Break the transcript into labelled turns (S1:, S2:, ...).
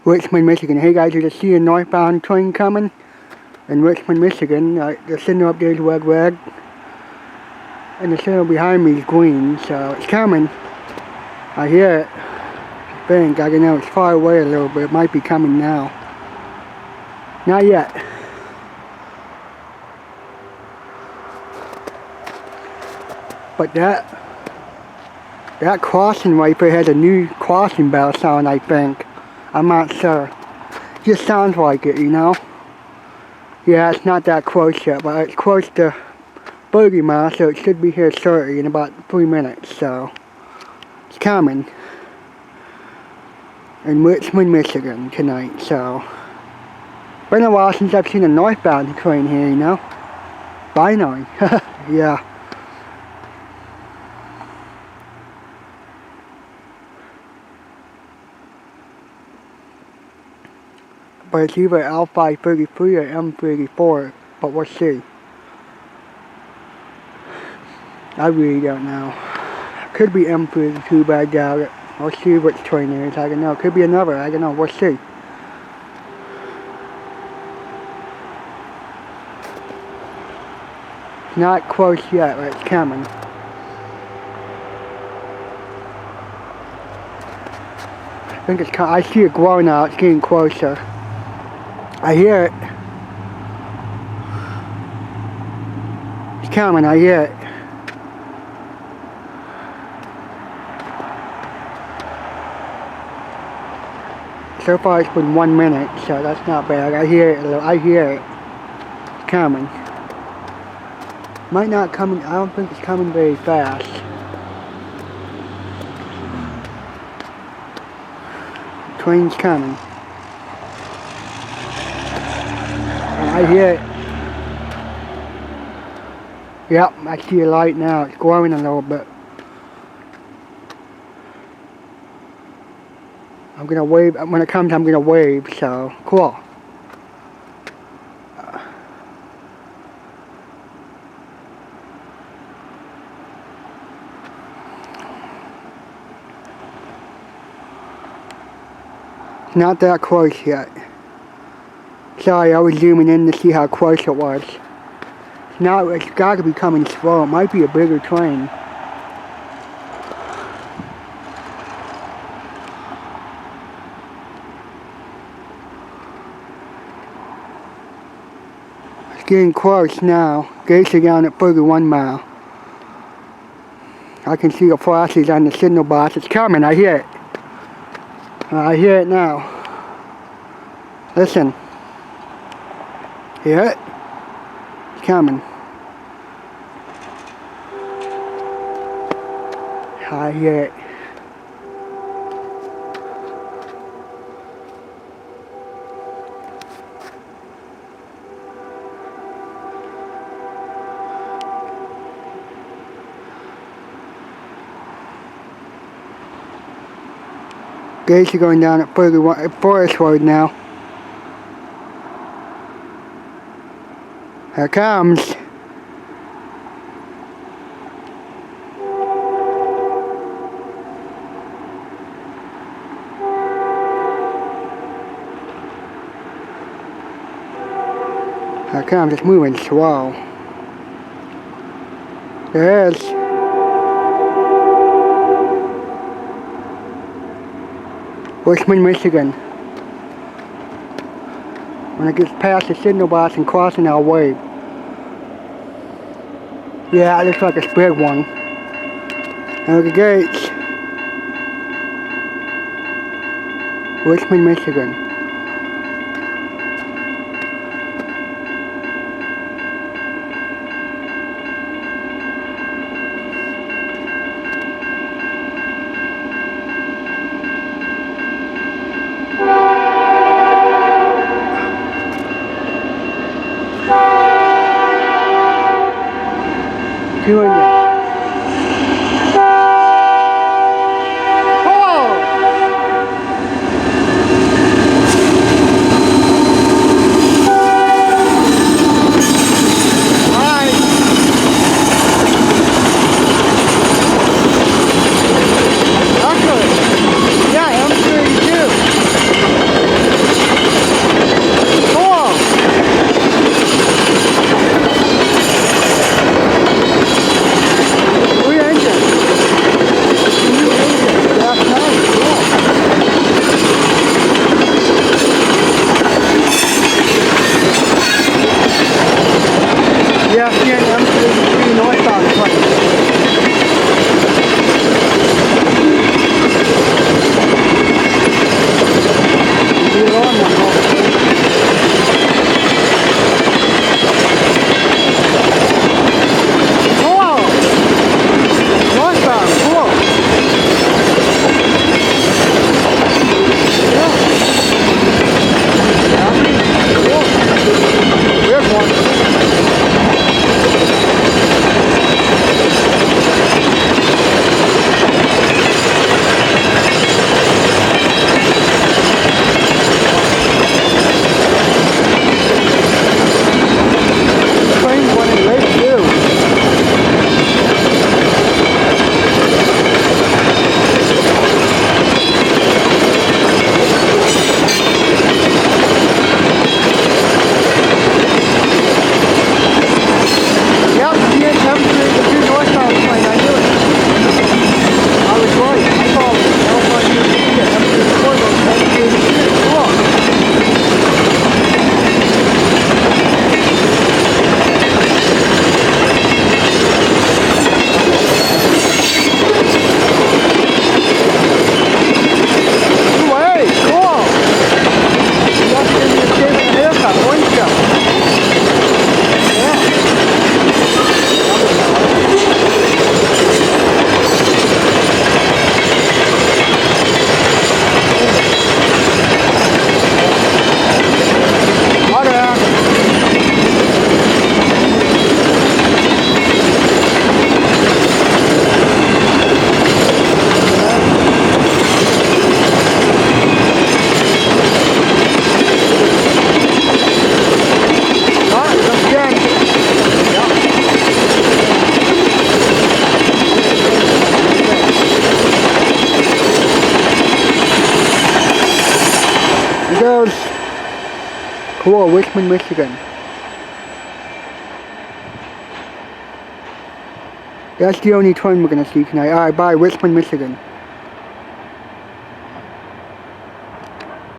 S1: Richmond, Michigan. Hey guys, there's a CN northbound train coming in Richmond, Michigan. The signal up there is red, and the signal behind me is green, so it's coming. I hear it. I think, I don't know, it's far away a little bit. It might be coming now. Not yet. But that crossing right there has a new crossing bell sound, I think. I'm not sure. Just sounds like it, you know? Yeah, it's not that close yet, but it's close to 30 miles, so it should be here shortly in about 3 minutes, so it's coming in Richmond, Michigan tonight, so been a while since I've seen a northbound train here, you know? Finally. Yeah. But it's either L533 or M384, but we'll see. I really don't know. Could be M382, but I doubt it. We'll see which train it is. I don't know. Could be another. I don't know. We'll see. It's not close yet, but it's coming. I think it's coming. I see it growing now. It's getting closer. I hear it. It's coming, I hear it. So far it's been 1 minute, so that's not bad. I hear it. I hear it. It's coming. Might not come. I don't think it's coming very fast. The train's coming. I hear it. Yep, I see a light now. It's glowing a little bit. I'm gonna wave. When it comes, I'm gonna wave, so cool. It's not that close yet. Sorry, I was zooming in to see how close it was. Now it's got to be coming slow. It might be a bigger train. It's getting close now. Gates are down at 31 mile. I can see the flashes on the signal box. It's coming. I hear it. I hear it now. Listen. Hear it? It's coming. I hear it. Gates are going down at 31 Forest Road now. Here it comes. Here it comes. It's moving slow. There it is. Richmond, Michigan. When it gets past the signal box and crossing, I'll wave. Yeah, it looks like a big one. There's the gates. Richmond, Michigan. Doing it. Yeah, CN M382 northbound plane. The alarm went off. Cool! Northbound, cool. Yeah. Cool. Weird one. Cool, Richmond, Michigan. That's the only train we're gonna see tonight. Alright, bye, Richmond, Michigan.